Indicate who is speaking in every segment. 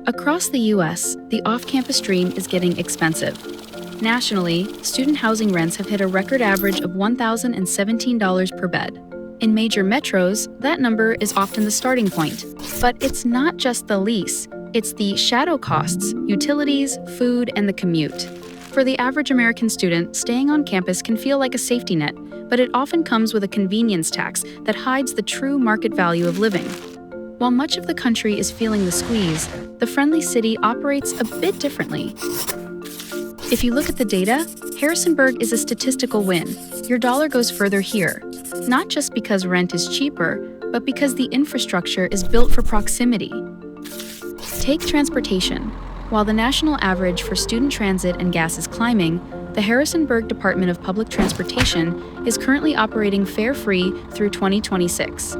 Speaker 1: Across the U.S., the off-campus dream is getting expensive. Nationally, student housing rents have hit a record average of $1,017 per bed. In major metros, that number is often the starting point. But it's not just the lease, it's the shadow costs, utilities, food, and the commute. For the average American student, staying on campus can feel like a safety net, but it often comes with a convenience tax that hides the true market value of living. While much of the country is feeling the squeeze, the friendly city operates a bit differently. If you look at the data, Harrisonburg is a statistical win. Your dollar goes further here, not just because rent is cheaper, but because the infrastructure is built for proximity. Take transportation. While the national average for student transit and gas is climbing, the Harrisonburg Department of Public Transportation is currently operating fare-free through 2026.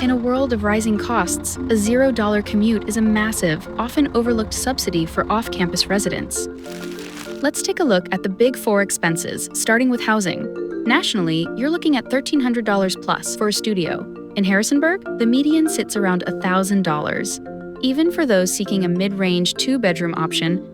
Speaker 1: In a world of rising costs, a $0 commute is a massive, often overlooked subsidy for off-campus residents. Let's take a look at the big four expenses, starting with housing. Nationally, you're looking at $1,300 plus for a studio. In Harrisonburg, the median sits around $1,000. Even for those seeking a mid-range two-bedroom option,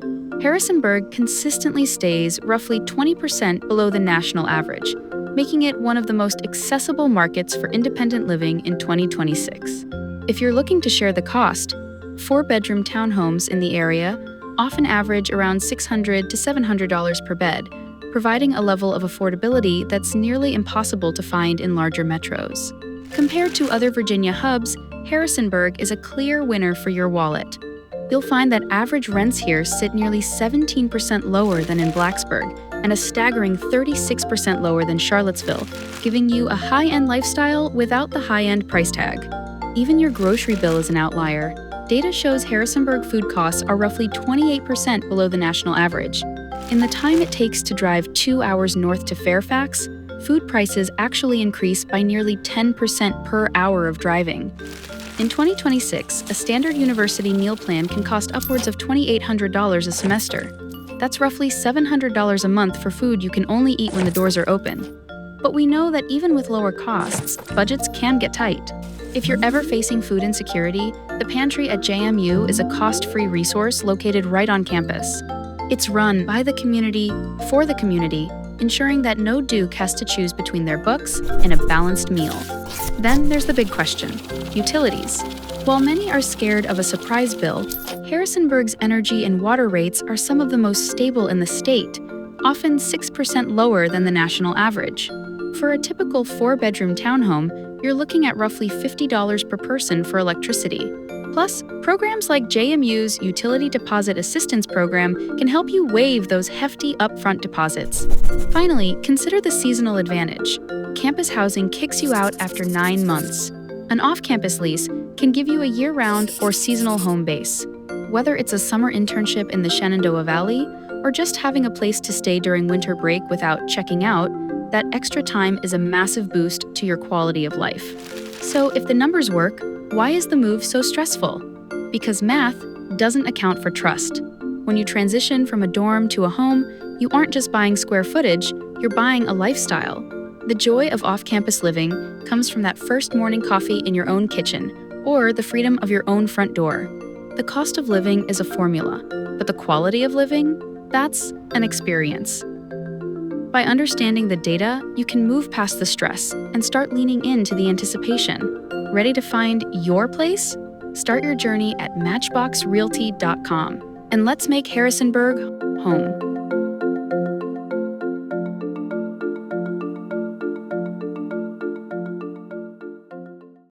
Speaker 1: Harrisonburg consistently stays roughly 20% below the national average, making it one of the most accessible markets for independent living in 2026. If you're looking to share the cost, four-bedroom townhomes in the area often average around $600 to $700 per bed, providing a level of affordability that's nearly impossible to find in larger metros. Compared to other Virginia hubs, Harrisonburg is a clear winner for your wallet. You'll find that average rents here sit nearly 17% lower than in Blacksburg and a staggering 36% lower than Charlottesville, giving you a high-end lifestyle without the high-end price tag. Even your grocery bill is an outlier. Data shows Harrisonburg food costs are roughly 28% below the national average. In the time it takes to drive 2 hours north to Fairfax, food prices actually increase by nearly 10% per hour of driving. In 2026, a standard university meal plan can cost upwards of $2,800 a semester. That's roughly $700 a month for food you can only eat when the doors are open. But we know that even with lower costs, budgets can get tight. If you're ever facing food insecurity, the pantry at JMU is a cost-free resource located right on campus. It's run by the community, for the community, ensuring that no Duke has to choose between their books and a balanced meal. Then there's the big question, utilities. While many are scared of a surprise bill, Harrisonburg's energy and water rates are some of the most stable in the state, often 6% lower than the national average. For a typical four-bedroom townhome, you're looking at roughly $50 per person for electricity. Plus, programs like JMU's Utility Deposit Assistance Program can help you waive those hefty upfront deposits. Finally, consider the seasonal advantage. Campus housing kicks you out after 9 months. An off-campus lease can give you a year-round or seasonal home base. Whether it's a summer internship in the Shenandoah Valley or just having a place to stay during winter break without checking out, that extra time is a massive boost to your quality of life. So if the numbers work, why is the move so stressful? Because math doesn't account for trust. When you transition from a dorm to a home, you aren't just buying square footage, you're buying a lifestyle. The joy of off-campus living comes from that first morning coffee in your own kitchen, or the freedom of your own front door. The cost of living is a formula, but the quality of living, that's an experience. By understanding the data, you can move past the stress and start leaning into the anticipation. Ready to find your place? Start your journey at matchboxrealty.com and let's make Harrisonburg home.